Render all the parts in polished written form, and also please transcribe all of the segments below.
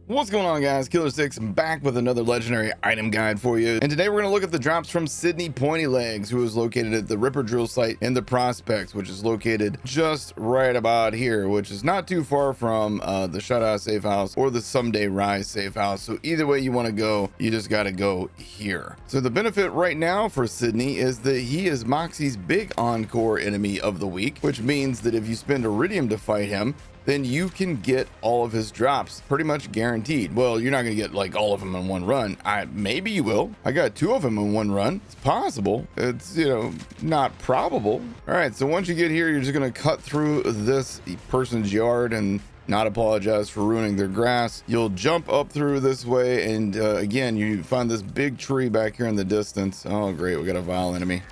What's going on, guys? Killer6 back with another legendary item guide for you, and today we're going to look at the drops from Sidney Pointylegs, who is located at the Ripper drill site in the Prospects, which is located just right about here, which is not too far from the Shut-Eye safe house or the Someday Rise safe house. So either way you want to go, you just got to go here. So the benefit right now for Sidney is that he is Moxie's big encore enemy of the week, which means that if you spend Iridium to fight him, then you can get all of his drops pretty much guaranteed. Well, you're not gonna get like all of them in one run. Maybe you will. I got 2 of them in one run. It's possible. It's, you know, not probable. All right, so once you get here, you're just gonna cut through this person's yard and not apologize for ruining their grass. You'll jump up through this way, and again, you find this big tree back here in the distance. Oh great, we got a vile enemy.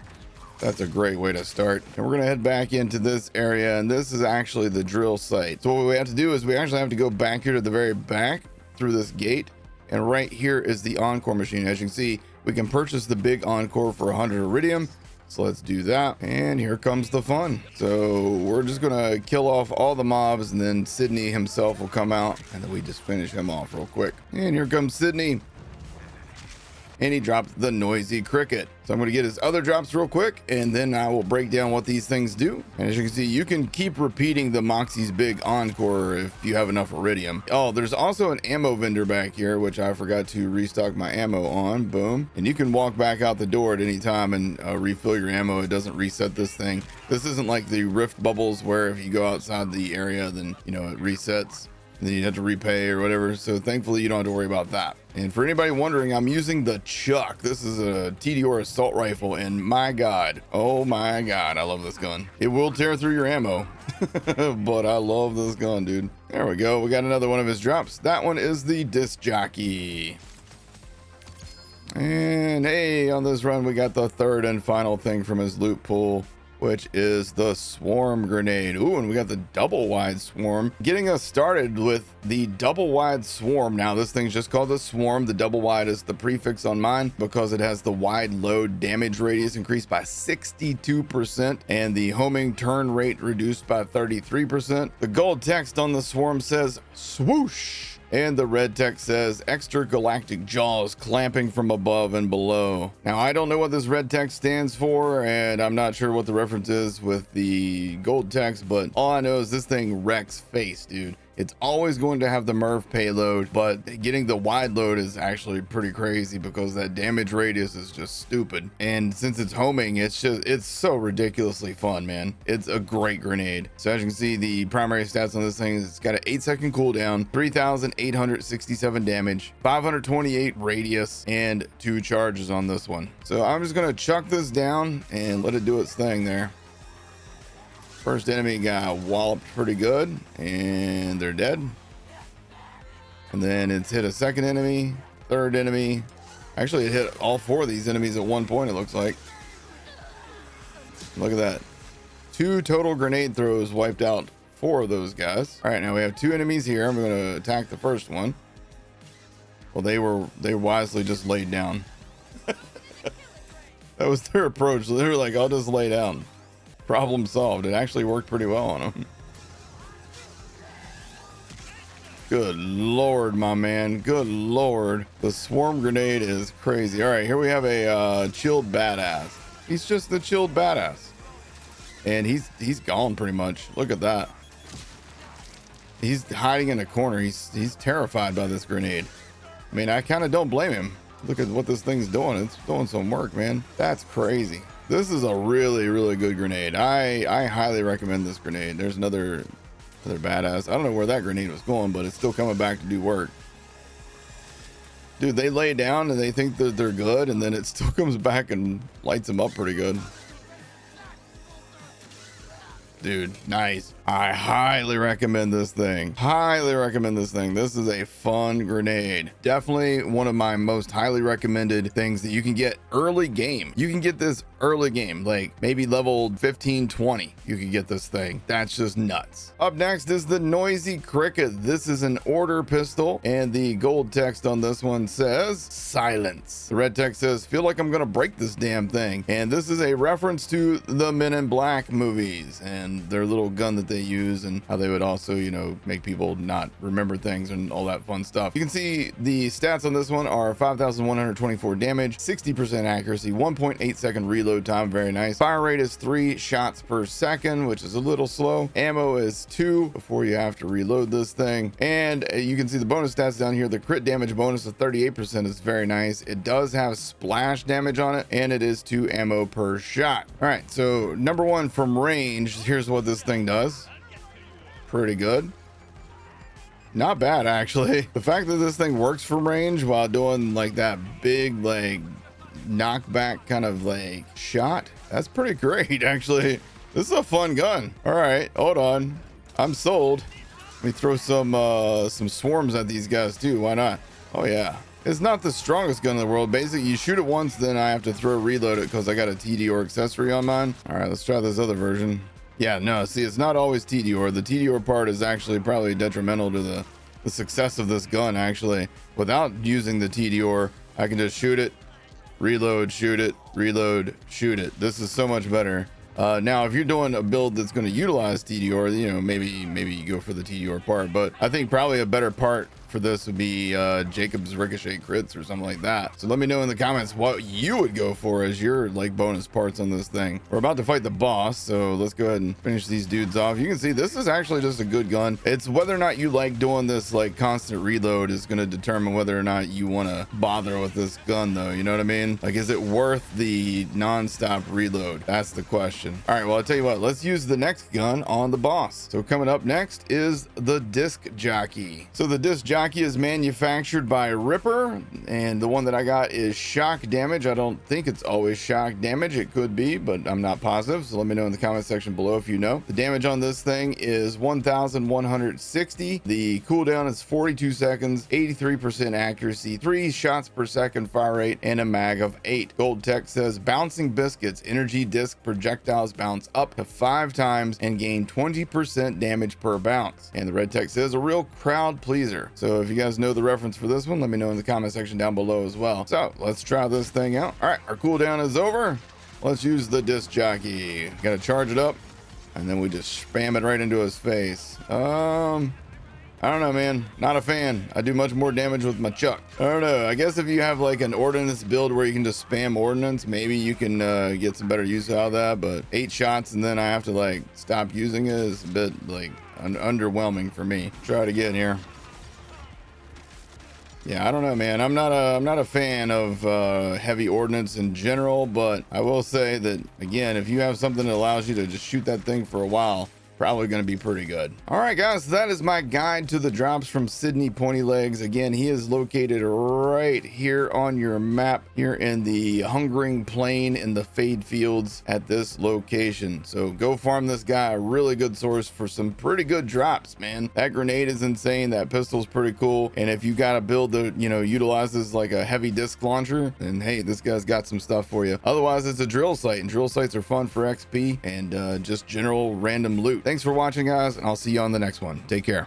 That's a great way to start. And we're gonna head back into this area, and this is actually the drill site. So what we have to do is we actually have to go back here to the very back through this gate, and right here is the encore machine. As you can see, we can purchase the big encore for 100 Iridium. So let's do that, and here comes the fun. So we're just gonna kill off all the mobs, and then Sidney himself will come out, and then we just finish him off real quick. And here comes Sidney. And he dropped the noisy cricket. So I'm going to get his other drops real quick, and then I will break down what these things do. And as you can see, you can keep repeating the Moxie's big encore if you have enough Iridium. Oh, there's also an ammo vendor back here, which I forgot to restock my ammo on. Boom. And you can walk back out the door at any time and refill your ammo. It doesn't reset this thing. This isn't like the rift bubbles where if you go outside the area, then, you know, it resets. And then you have to repay or whatever. So thankfully you don't have to worry about that. And for anybody wondering, I'm using the Chuck. This is a TDR assault rifle, and my God, oh my God, I love this gun. It will tear through your ammo, but I love this gun, dude. There we go. We got another one of his drops. That one is the disc jockey. And hey, on this run, we got the third and final thing from his loot pool, which is the swarm grenade. Ooh, and we got the double wide swarm. Getting us started with the double wide swarm. Now this thing's just called the swarm. The double wide is the prefix on mine because it has the wide load damage radius increased by 62% and the homing turn rate reduced by 33%. The gold text on the swarm says swoosh. And the red text says extra galactic jaws clamping from above and below. Now, I don't know what this red text stands for, and I'm not sure what the reference is with the gold text, but all I know is this thing wrecks face, dude. It's always going to have the MRV payload, but getting the wide load is actually pretty crazy because that damage radius is just stupid. And since it's homing, it's so ridiculously fun, man. It's a great grenade. So as you can see, the primary stats on this thing is it's got an 8-second cooldown, 3,867 damage, 528 radius, and 2 charges on this one. So I'm just gonna chuck this down and let it do its thing there. First enemy got walloped pretty good, and they're dead. And then it's hit a second enemy, third enemy. Actually, it hit all 4 of these enemies at one point, it looks like. Look at that. 2 total grenade throws wiped out 4 of those guys. All right, now we have 2 enemies here. I'm going to attack the first one. Well, they wisely just laid down. That was their approach. They were like, I'll just lay down. Problem solved. It actually worked pretty well on him. Good Lord, my man. Good Lord. The swarm grenade is crazy. All right, here we have a chilled badass. He's just the chilled badass. And he's gone pretty much. Look at that. He's hiding in a corner. He's terrified by this grenade. I mean, I kind of don't blame him. Look at what this thing's doing. It's doing some work, man. That's crazy. This is a really, really good grenade. I highly recommend this grenade. There's another badass. I don't know where that grenade was going, but it's still coming back to do work. Dude, they lay down and they think that they're good, and then it still comes back and lights them up pretty good. Dude, nice. I highly recommend this thing. Highly recommend this thing. This is a fun grenade. Definitely one of my most highly recommended things that you can get early game. You can get this early game, like maybe level 15, 20. You can get this thing. That's just nuts. Up next is the noisy cricket. This is an order pistol, and the gold text on this one says silence. The red text says feel like I'm gonna break this damn thing. And this is a reference to the Men in Black movies and their little gun that they they use and how they would also, you know, make people not remember things and all that fun stuff. You can see the stats on this one are 5,124 damage, 60% accuracy, 1.8 second reload time, very nice. Fire rate is 3 shots per second, which is a little slow. Ammo is 2 before you have to reload this thing. And you can see the bonus stats down here. The crit damage bonus of 38% is very nice. It does have splash damage on it, and it is 2 ammo per shot. All right, so number one from range, here's what this thing does. Pretty good. Not bad, actually. The fact that this thing works from range while doing like that big like knockback kind of like shot, that's pretty great, actually. This is a fun gun. All right, hold on, I'm sold. Let me throw some swarms at these guys too. Why not? Oh yeah. It's not the strongest gun in the world. Basically, you shoot it once, then I have to reload it because I got a TDR accessory on mine. All right, let's try this other version. Yeah, no, see, it's not always TDR. The TDR part is actually probably detrimental to the success of this gun, actually. Without using the TDR, I can just shoot it, reload, shoot it, reload, shoot it. This is so much better. Now, if you're doing a build that's going to utilize TDR, you know, maybe you go for the TDR part, but I think probably a better part for this would be Jacob's ricochet crits or something like that. So let me know in the comments what you would go for as your like bonus parts on this thing. We're about to fight the boss, so let's go ahead and finish these dudes off. You can see this is actually just a good gun. It's whether or not you like doing this like constant reload is going to determine whether or not you want to bother with this gun, though. You know what I mean? Like, is it worth the non-stop reload? That's the question. All right, well, I'll tell you what, let's use the next gun on the boss. So coming up next is the disc jockey. So the disc jockey is manufactured by Ripper, and the one that I got is shock damage. I don't think it's always shock damage. It could be, but I'm not positive, so let me know in the comment section below if you know. The damage on this thing is 1,160. The cooldown is 42 seconds, 83% accuracy, 3 shots per second fire rate, and a mag of 8. Gold text says bouncing biscuits energy disc projectiles bounce up to 5 times and gain 20% damage per bounce. And the red text says a real crowd pleaser. So if you guys know the reference for this one, let me know in the comment section down below as well. So let's try this thing out. All right, our cooldown is over. Let's use the disc jockey. Gotta charge it up, and then we just spam it right into his face. I don't know, man. Not a fan. I do much more damage with my chuck. I don't know. I guess if you have like an ordnance build where you can just spam ordnance, maybe you can get some better use out of that. But 8 shots and then I have to like stop using it is a bit like underwhelming for me. Try it again here. Yeah, I don't know, man. I'm not a fan of heavy ordnance in general, but I will say that again, if you have something that allows you to just shoot that thing for a while, probably going to be pretty good. All right, guys, that is my guide to the drops from Sidney Pointylegs. Again, he is located right here on your map, here in the Hungering Plain in the Fade Fields at this location. So go farm this guy. A really good source for some pretty good drops, man. That grenade is insane. That pistol's pretty cool. And if you got a build that, you know, utilizes like a heavy disc launcher, then hey, this guy's got some stuff for you. Otherwise, it's a drill site, and drill sites are fun for XP and just general random loot. Thanks for watching, guys, and I'll see you on the next one. Take care.